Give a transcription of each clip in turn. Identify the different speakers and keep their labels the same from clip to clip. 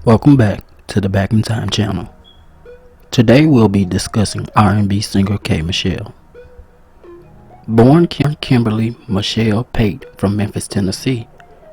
Speaker 1: Welcome back to the Back in Time channel. Today we'll be discussing R&B singer K. Michelle. Born Kimberly Michelle Pate from Memphis, Tennessee,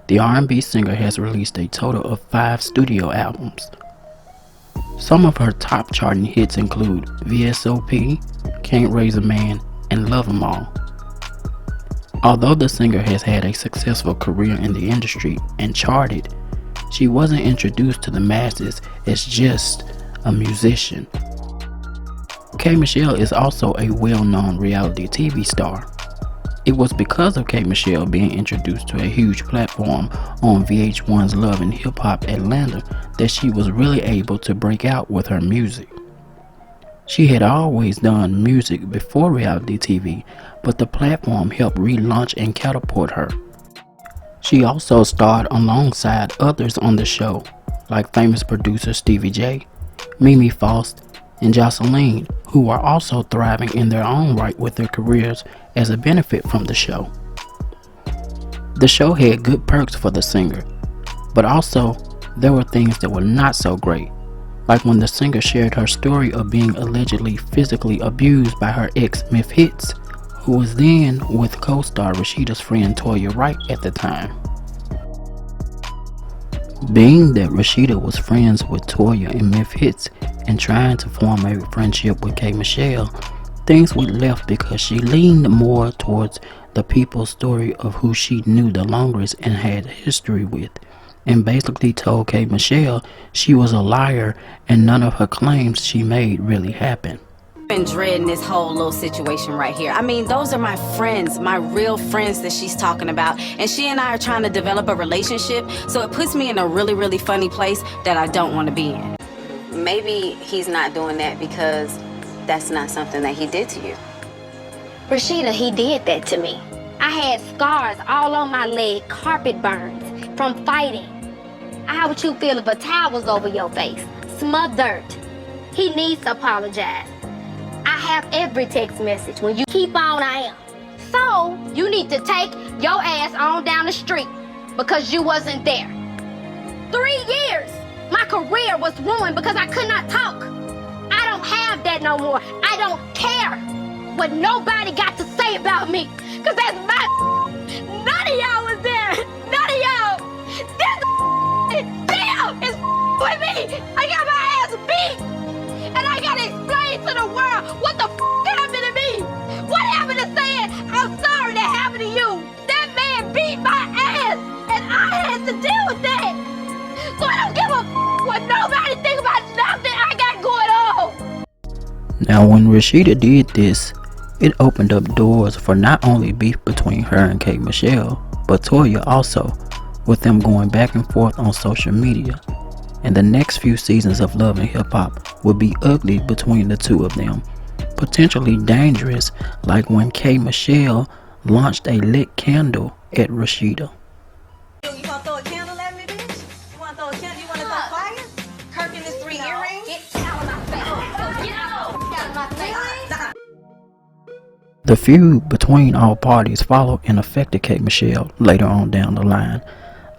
Speaker 1: the R&B singer has released a total of 5 studio albums. Some of her top charting hits include VSOP, Can't Raise a Man, and Love 'Em All. Although the singer has had a successful career in the industry and charted, she wasn't introduced to the masses as just a musician. K. Michelle is also a well-known reality TV star. It was because of K. Michelle being introduced to a huge platform on VH1's Love and Hip Hop Atlanta that she was really able to break out with her music. She had always done music before reality TV, but the platform helped relaunch and catapult her. She also starred alongside others on the show, like famous producer Stevie J, Mimi Faust, and Jocelyn, who are also thriving in their own right with their careers as a benefit from the show. The show had good perks for the singer, but also there were things that were not so great, like when the singer shared her story of being allegedly physically abused by her ex Myth Hits, who was then with co-star Rasheeda's friend Toya Wright at the time. Being that Rasheeda was friends with Toya and Myth Hits and trying to form a friendship with K. Michelle, things went left because she leaned more towards the people's story of who she knew the longest and had history with, and basically told K. Michelle she was a liar and none of her claims she made really happened.
Speaker 2: Been dreading this whole little situation right here. I mean, those are my friends, my real friends that she's talking about, and she and I are trying to develop a relationship, so it puts me in a really funny place that I don't want to be in. Maybe he's not doing that because that's not something that he did to you.
Speaker 3: Rasheeda, he did that to me. I had scars all on my leg, carpet burns from fighting. How would you feel if a towel was over your face? Smothered. He needs to apologize. I have every text message. When you keep on, I am. So, you need to take your ass on down the street because you wasn't there. 3 years, my career was ruined because I could not talk. I don't have that no more. I don't care what nobody got to say about me because that's my None of y'all was there. None of y'all. This damn is with me. I got my ass beat. And I gotta explain to the world what the happened to me. What happened to saying, I'm sorry that happened to you. That man beat my ass, and I had to deal with that. So I don't give a what nobody think about nothing I got going on.
Speaker 1: Now when Rasheeda did this, it opened up doors for not only beef between her and K. Michelle, but Toya also, with them going back and forth on social media. And the next few seasons of Love and Hip Hop will be ugly between the two of them, potentially dangerous, like when K. Michelle launched a lit candle at Rasheeda.
Speaker 4: You gonna throw a candle at me, bitch? You wanna throw a candle? You wanna throw fire? Kirk in his 3 earrings?
Speaker 3: Get out of my face. Get out of my face.
Speaker 1: The feud between all parties followed and affected K. Michelle later on down the line,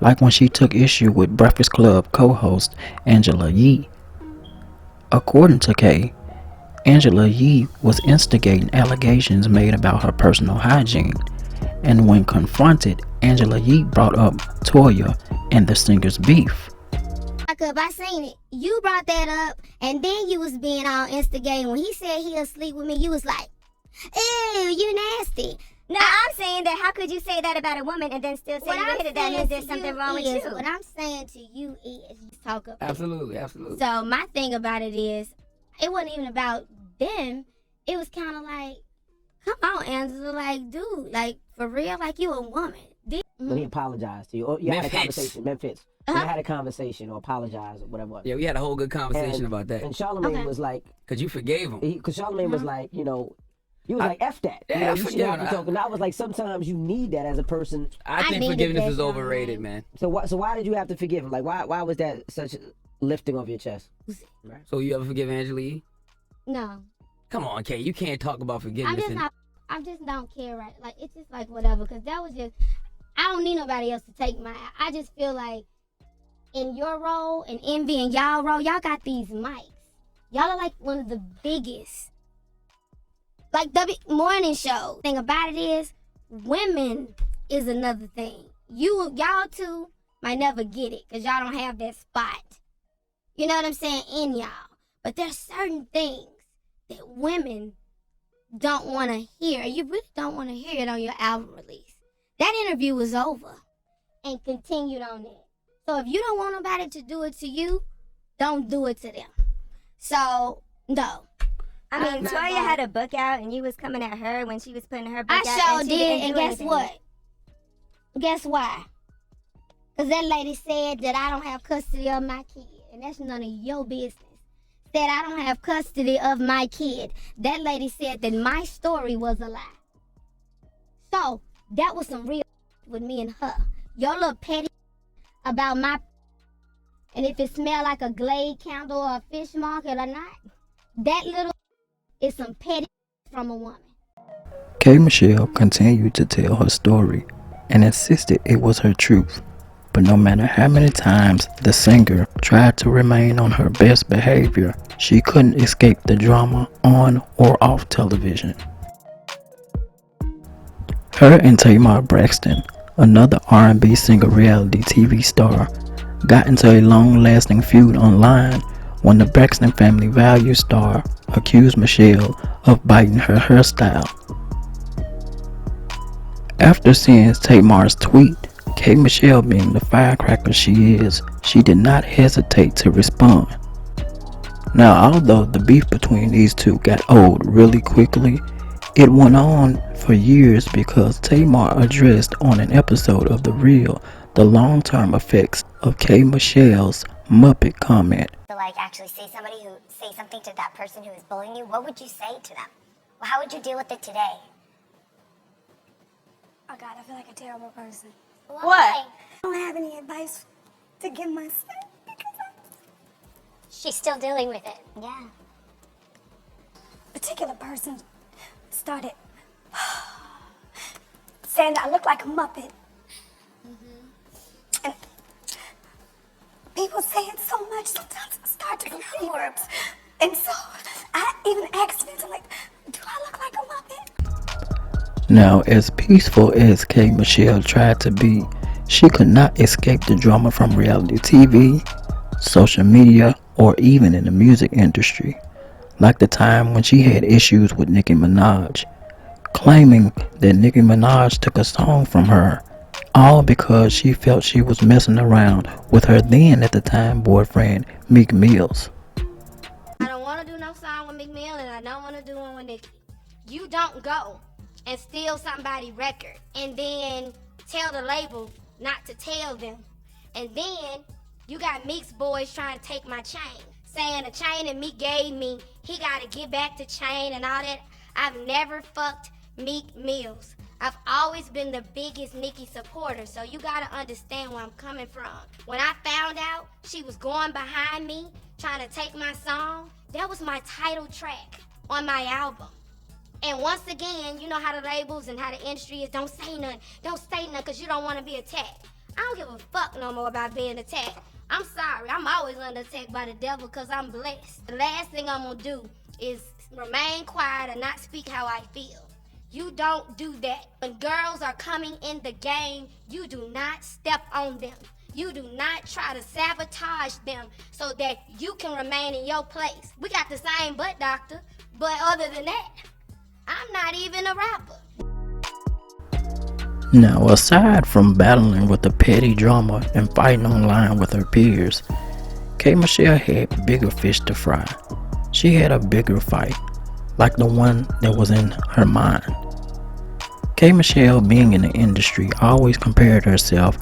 Speaker 1: like when she took issue with Breakfast Club co-host Angela Yee. According to K, Angela Yee was instigating allegations made about her personal hygiene, and when confronted, Angela Yee brought up Toya and the singer's beef.
Speaker 5: I seen it. You brought that up, and then you was being all instigating. When he said he'll sleep with me, you was like, ew, you nasty.
Speaker 6: No, I'm saying that how could you say that about a woman and then still say you hit it? That means there's something wrong with you.
Speaker 5: What I'm saying to you is you talk about
Speaker 7: Absolutely.
Speaker 5: So my thing about it is, it wasn't even about them. It was kind of like, come on, Angela, like, dude, like, for real, like, you a woman.
Speaker 7: When he apologized to you, or you had a conversation, Memphis. You had a conversation or apologized or whatever.
Speaker 8: Yeah, we had a whole good conversation about that.
Speaker 7: And Charlamagne was like,
Speaker 8: because you forgave him.
Speaker 7: Because Charlamagne was like, you know, you was like, F that.
Speaker 8: Yeah,
Speaker 7: you know,
Speaker 8: I
Speaker 7: you
Speaker 8: forgive him.
Speaker 7: and I was like, sometimes you need that as a person.
Speaker 8: I think forgiveness is overrated, man.
Speaker 7: So why did you have to forgive him? Like, why was that such a lifting off your chest?
Speaker 8: Right. So you ever forgive Angela Yee?
Speaker 5: No.
Speaker 8: Come on, Kay. You can't talk about forgiveness.
Speaker 5: I just don't care, right? Like, it's just like whatever, because that was just, I don't need nobody else to take my, I just feel like in your role and Envy in y'all role, y'all got these mics. Y'all are like one of the biggest. Like the morning show. Thing about it is, women is another thing. Y'all two might never get it because y'all don't have that spot. You know what I'm saying? In y'all. But there's certain things that women don't want to hear. You really don't want to hear it on your album release. That interview was over and continued on that. So if you don't want nobody to do it to you, don't do it to them. So, no.
Speaker 6: I mean, Toya had a book out and you was coming at her when she was putting her book out.
Speaker 5: I sure did, and guess what? Guess why? Because that lady said that I don't have custody of my kid, and that's none of your business. Said I don't have custody of my kid. That lady said that my story was a lie. So, that was some real with me and her. Your little petty about my, and if it smell like a Glade candle or a fish market or not, that little is some petty from a woman.
Speaker 1: K. Michelle continued to tell her story and insisted it was her truth. But no matter how many times the singer tried to remain on her best behavior, she couldn't escape the drama on or off television. Her and Tamar Braxton, another R&B singer reality TV star, got into a long-lasting feud online when the Braxton Family Values star accused Michelle of biting her hairstyle. After seeing Tamar's tweet, K. Michelle, being the firecracker she is, she did not hesitate to respond. Now, although the beef between these two got old really quickly, it went on for years because Tamar addressed on an episode of The Real the long-term effects of K. Michelle's Muppet comment.
Speaker 6: To like actually say something to that person who is bullying you, what would you say to them? Well, how would you deal with it today?
Speaker 9: Oh God, I feel like a terrible person.
Speaker 6: What?
Speaker 9: I don't have any advice to give myself because
Speaker 6: she's still dealing with it. Yeah.
Speaker 9: a particular person started saying that I look like a Muppet. And people say it so much, sometimes I start to confuse words. And so I even accidentally, do I look like a Muppet?
Speaker 1: Now, as peaceful as K. Michelle tried to be, she could not escape the drama from reality TV, social media, or even in the music industry. Like the time when she had issues with Nicki Minaj, claiming that Nicki Minaj took a song from her, all because she felt she was messing around with her then at the time boyfriend, Meek Mills.
Speaker 5: I don't want to do no song with Meek Mill, and I don't want to do one with Nicki. You don't go and steal somebody's record and then tell the label not to tell them. And then you got Meek's boys trying to take my chain, saying the chain that Meek gave me, he got to get back the chain and all that. I've never fucked Meek Mills. I've always been the biggest Nicki supporter, so you gotta understand where I'm coming from. When I found out she was going behind me, trying to take my song, that was my title track on my album. And once again, you know how the labels and how the industry is, don't say nothing because you don't want to be attacked. I don't give a fuck no more about being attacked. I'm sorry, I'm always under attack by the devil because I'm blessed. The last thing I'm gonna do is remain quiet and not speak how I feel. You don't do that. When girls are coming in the game, you do not step on them. You do not try to sabotage them so that you can remain in your place. We got the same butt doctor, but other than that, I'm not even a rapper.
Speaker 1: Now, aside from battling with the petty drama and fighting online with her peers, K. Michelle had bigger fish to fry. She had a bigger fight, like the one that was in her mind. K. Michelle, being in the industry, always compared herself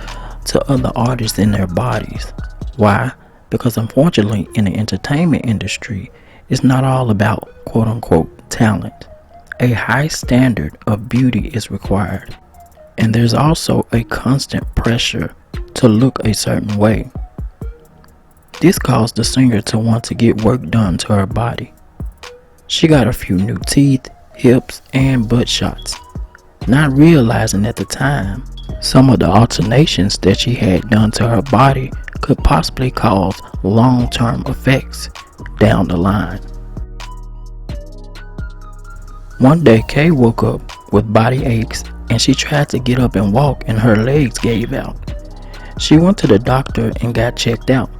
Speaker 1: to other artists in their bodies. Why? Because unfortunately in the entertainment industry, it's not all about quote-unquote talent. A high standard of beauty is required. And there's also a constant pressure to look a certain way. This caused the singer to want to get work done to her body. She got a few new teeth, hips, and butt shots, not realizing at the time some of the alterations that she had done to her body could possibly cause long-term effects down the line. One day, Kay woke up with body aches and she tried to get up and walk and her legs gave out. She went to the doctor and got checked out.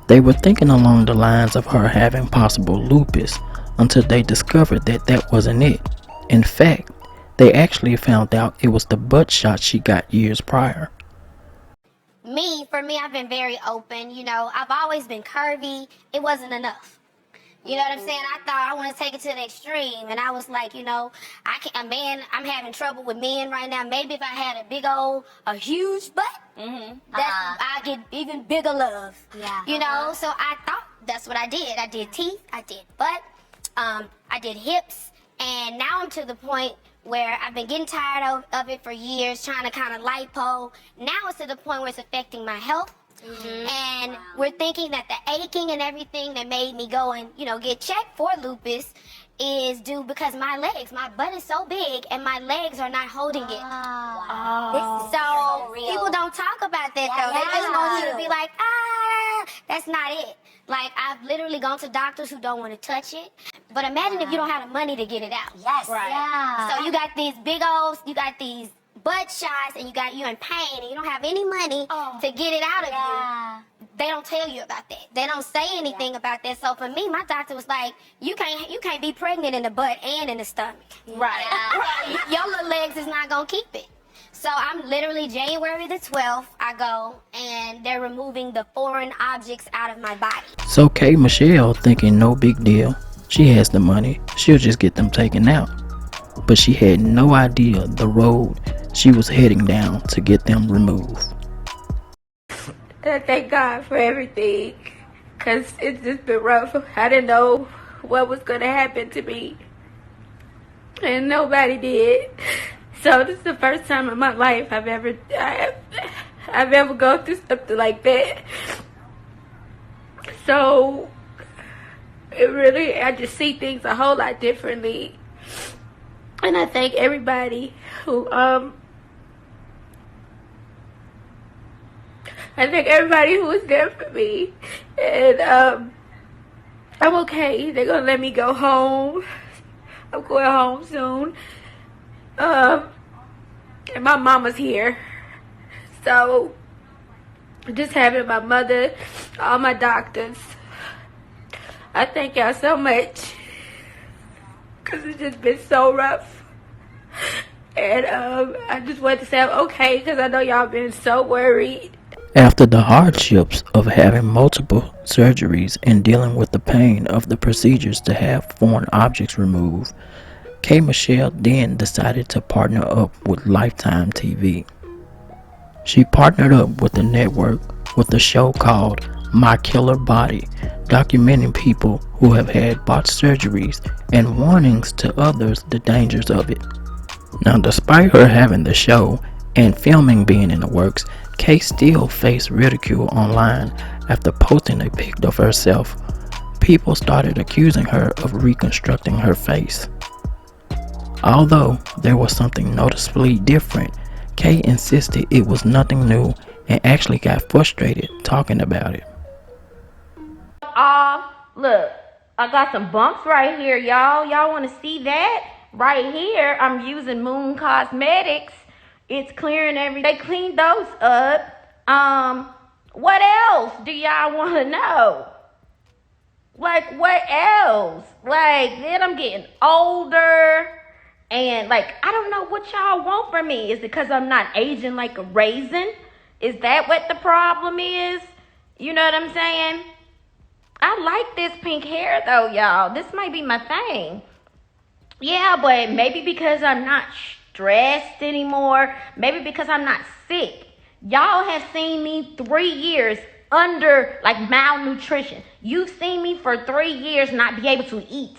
Speaker 1: They were thinking along the lines of her having possible lupus until they discovered that that wasn't it. In fact, they actually found out it was the butt shot she got years prior.
Speaker 3: For me, I've been very open. You know, I've always been curvy. It wasn't enough. You know what I'm saying? I thought I want to take it to the extreme, and I was like, you know, I'm having trouble with men right now. Maybe if I had a huge butt, I get even bigger love. Yeah. You know, so I thought that's what I did. I did teeth, I did butt, I did hips, and now I'm to the point where I've been getting tired of it for years, trying to kind of lipo. Now it's to the point where it's affecting my health. And we're thinking that the aching and everything that made me go and, you know, get checked for lupus is due because my butt is so big and my legs are not holding it. So people don't talk about that though. They just want you to be like, that's not it. Like, I've literally gone to doctors who don't want to touch it. But imagine if you don't have the money to get it out.
Speaker 6: Yes.
Speaker 3: Right.
Speaker 6: Yeah.
Speaker 3: So you got these butt shots and you're in pain and you don't have any money to get it out of you. They don't tell you about that. They don't say anything about that. So for me, my doctor was like, you can't be pregnant in the butt and in the stomach. Right. Your little legs is not gonna keep it. So I'm literally January the 12th, I go and they're removing the foreign objects out of my body.
Speaker 1: So K Michelle, thinking no big deal, she has the money, she'll just get them taken out. But she had no idea the road she was heading down to get them removed.
Speaker 10: I thank God for everything, because it's just been rough. I didn't know what was going to happen to me, and nobody did. So this is the first time in my life I've ever gone through something like that. So I just see things a whole lot differently. And I thank everybody who was there for me. And I'm okay. They're gonna let me go home. I'm going home soon. And my mama's here. So just having my mother, all my doctors, I thank y'all so much, because it's just been so rough. And I just wanted to say I'm okay, because I know y'all been so worried.
Speaker 1: After the hardships of having multiple surgeries and dealing with the pain of the procedures to have foreign objects removed, K Michelle then decided to partner up with Lifetime TV. She partnered up with the network with a show called My Killer Body, documenting people who have had botched surgeries and warnings to others the dangers of it. Now, despite her having the show and filming being in the works, Kay still faced ridicule online after posting a pic of herself. People started accusing her of reconstructing her face. Although there was something noticeably different, Kay insisted it was nothing new and actually got frustrated talking about it.
Speaker 10: Look, I got some bumps right here, y'all. Y'all want to see that? Right here, I'm using Moon Cosmetics. It's clearing everything. They cleaned those up. What else do y'all want to know? Like, what else? Like, then I'm getting older. And, like, I don't know what y'all want from me. Is it because I'm not aging like a raisin? Is that what the problem is? You know what I'm saying? I like this pink hair, though, y'all. This might be my thing. Yeah, but maybe because I'm not stressed anymore. Maybe because I'm not sick. Y'all have seen me 3 years under, like, malnutrition. You've seen me for 3 years not be able to eat.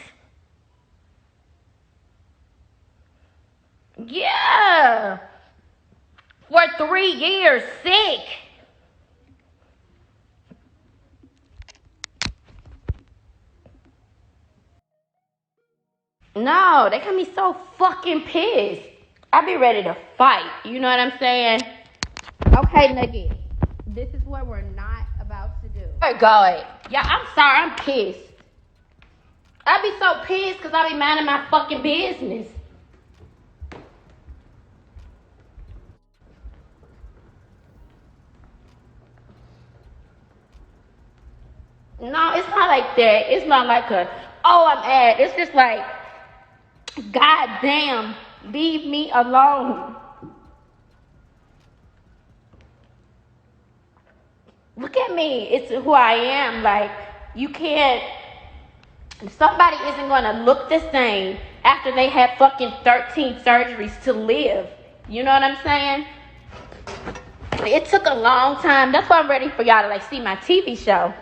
Speaker 10: Yeah. For 3 years sick. No, they got me so fucking pissed. I be ready to fight. You know what I'm saying? Okay, nigga. This is what we're not about to do. Go. Yeah, I'm sorry. I'm pissed. I be so pissed because I be minding my fucking business. No, it's not like that. It's not like I'm mad. It's just like, God damn, leave me alone. Look at me. It's who I am. Like, you can't, somebody isn't going to look the same after they had fucking 13 surgeries to live. You know what I'm saying? It took a long time. That's why I'm ready for y'all to like see my TV show.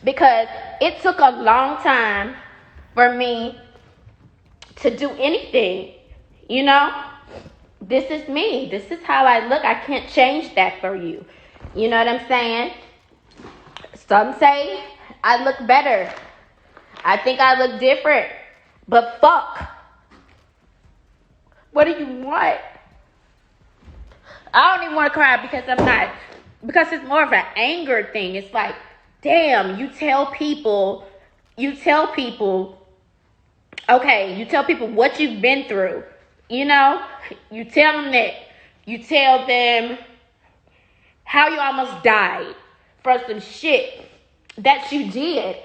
Speaker 10: Because it took a long time for me to do anything. You know? This is me. This is how I look. I can't change that for you. You know what I'm saying? Some say I look better. I think I look different. But fuck. What do you want? I don't even want to cry because I'm not. Because it's more of an anger thing. It's like, damn, you tell people, okay, you tell people what you've been through. You know? You tell them that. You tell them how you almost died for some shit that you did.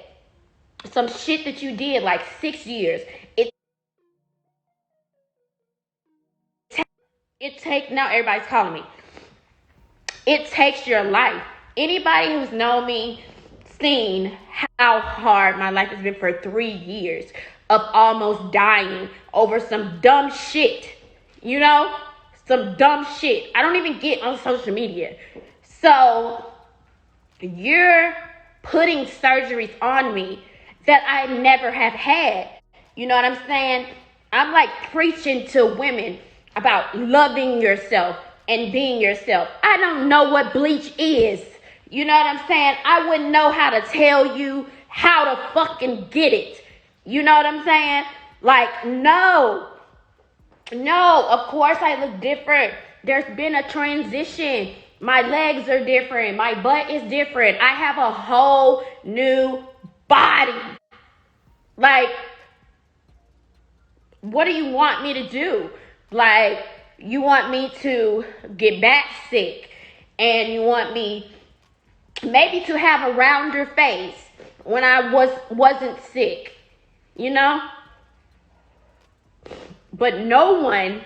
Speaker 10: Some shit that you did like 6 years. Now everybody's calling me. It takes your life. Anybody who's known me, seen how hard my life has been for 3 years of almost dying over some dumb shit. You know? Some dumb shit. I don't even get on social media. So, you're putting surgeries on me that I never have had. You know what I'm saying? I'm like preaching to women about loving yourself and being yourself. I don't know what bleach is. You know what I'm saying? I wouldn't know how to tell you how to fucking get it. You know what I'm saying? Like, no, of course I look different. There's been a transition. My legs are different. My butt is different. I have a whole new body. Like, what do you want me to do? Like, you want me to get back sick, and you want me maybe to have a rounder face when I wasn't sick, you know? But no one,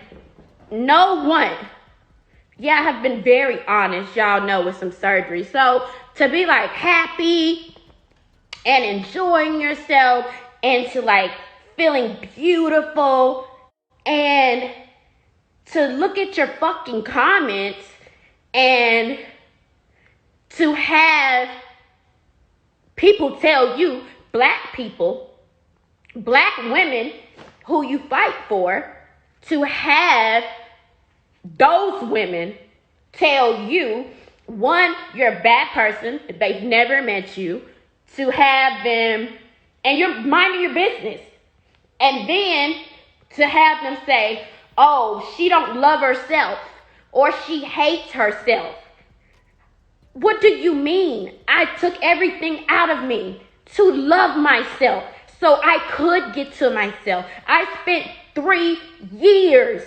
Speaker 10: yeah, I have been very honest, y'all know, with some surgery. So to be like happy and enjoying yourself and to like feeling beautiful and to look at your fucking comments and to have people tell you, black people, black women who you fight for, to have those women tell you, one, you're a bad person, they've never met you, to have them, and you're minding your business, and then to have them say, oh, she don't love herself, or she hates herself. What do you mean? I took everything out of me to love myself so I could get to myself. I spent 3 years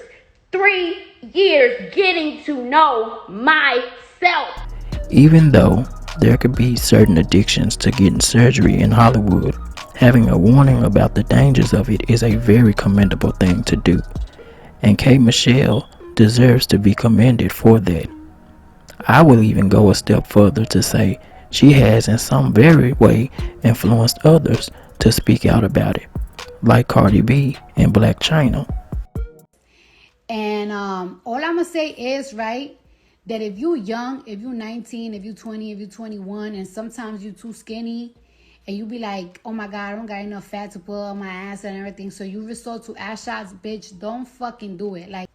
Speaker 10: getting to know myself.
Speaker 1: Even though there could be certain addictions to getting surgery in Hollywood, having a warning about the dangers of it is a very commendable thing to do. And K. Michelle deserves to be commended for that. I will even go a step further to say she has in some very way influenced others to speak out about it, like Cardi B and Black China.
Speaker 11: And all I'm going to say is, right, that if you young, if you 19, if you 20, if you 21, and sometimes you too skinny, and you be like, oh my God, I don't got enough fat to put on my ass and everything, so you resort to ass shots, bitch, don't fucking do it. Like,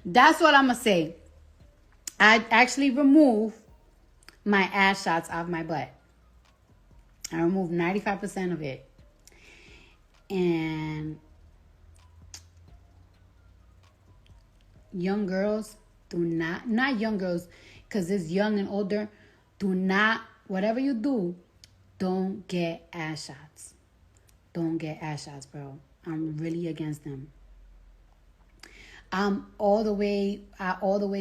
Speaker 11: that's what I'm going to say. I actually removed my ass shots out of my butt. I removed 95% of it. And young girls do not young girls, because it's young and older, do not, whatever you do, don't get ass shots. Don't get ass shots, bro. I'm really against them. I all the way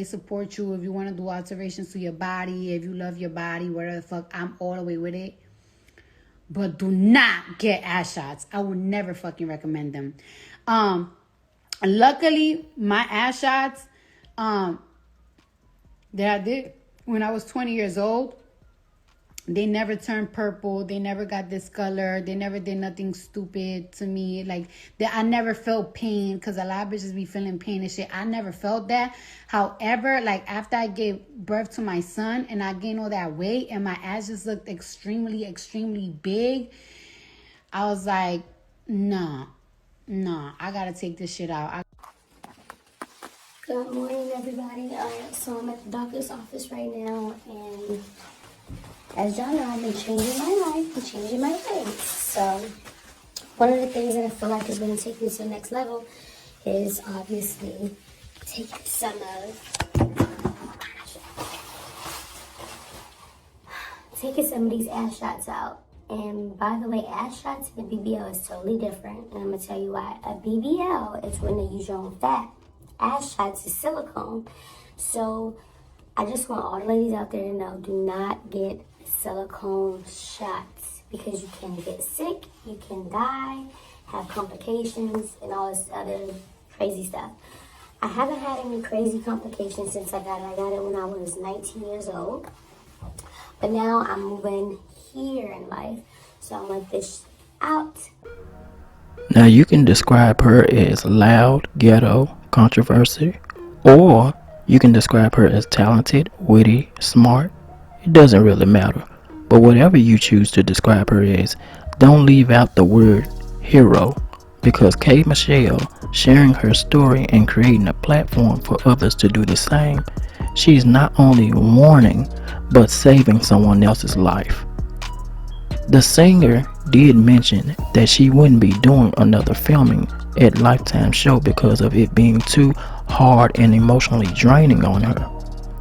Speaker 11: support you. If you want to do alterations to your body, if you love your body, whatever the fuck, I'm all the way with it. But do not get ass shots. I would never fucking recommend them. Luckily, my ass shots that I did when I was 20 years old, they never turned purple. They never got discolored. They never did nothing stupid to me. Like, I never felt pain, because a lot of bitches be feeling pain and shit. I never felt that. However, like, after I gave birth to my son and I gained all that weight and my ass just looked extremely, extremely big, I was like, nah, I gotta take this shit out.
Speaker 3: Good morning, everybody. So I'm at the doctor's office right now, and as y'all know, I've been changing my life and changing my face. So one of the things that I feel like is going to take me to the next level is obviously taking some of these ass shots out. And by the way, ass shots and a BBL is totally different. And I'm going to tell you why. A BBL is when they use your own fat. Ass shots is silicone. So I just want all the ladies out there to know, do not get silicone shots, because you can get sick, you can die, have complications, and all this other crazy stuff. I haven't had any crazy complications since I got it. I got it when I was 19 years old. But now I'm moving here in life, so I'm like this out.
Speaker 1: Now you can describe her as loud, ghetto, controversy, or you can describe her as talented, witty, smart. It doesn't really matter. But whatever you choose to describe her as, don't leave out the word hero, because K. Michelle, sharing her story and creating a platform for others to do the same, she's not only warning, but saving someone else's life. The singer did mention that she wouldn't be doing another filming at Lifetime show because of it being too hard and emotionally draining on her.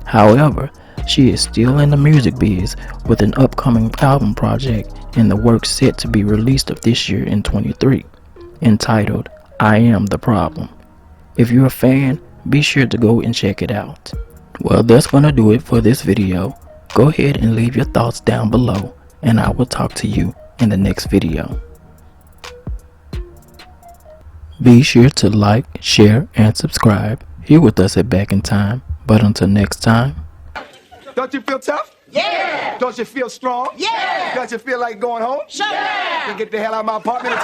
Speaker 1: However, she is still in the music biz with an upcoming album project and the work set to be released of this year in 23, entitled I Am the Problem. If you're a fan, be sure to go and check it out. Well, that's gonna do it for this video. Go ahead and leave your thoughts down below, and I will talk to you in the next video. Be sure to like, share, and subscribe here with us at Back in Time. But until next time.
Speaker 12: Don't you feel tough? Yeah! Don't you feel strong? Yeah! Don't you feel like going home? Sure! Yeah! Then get the hell out of my apartment.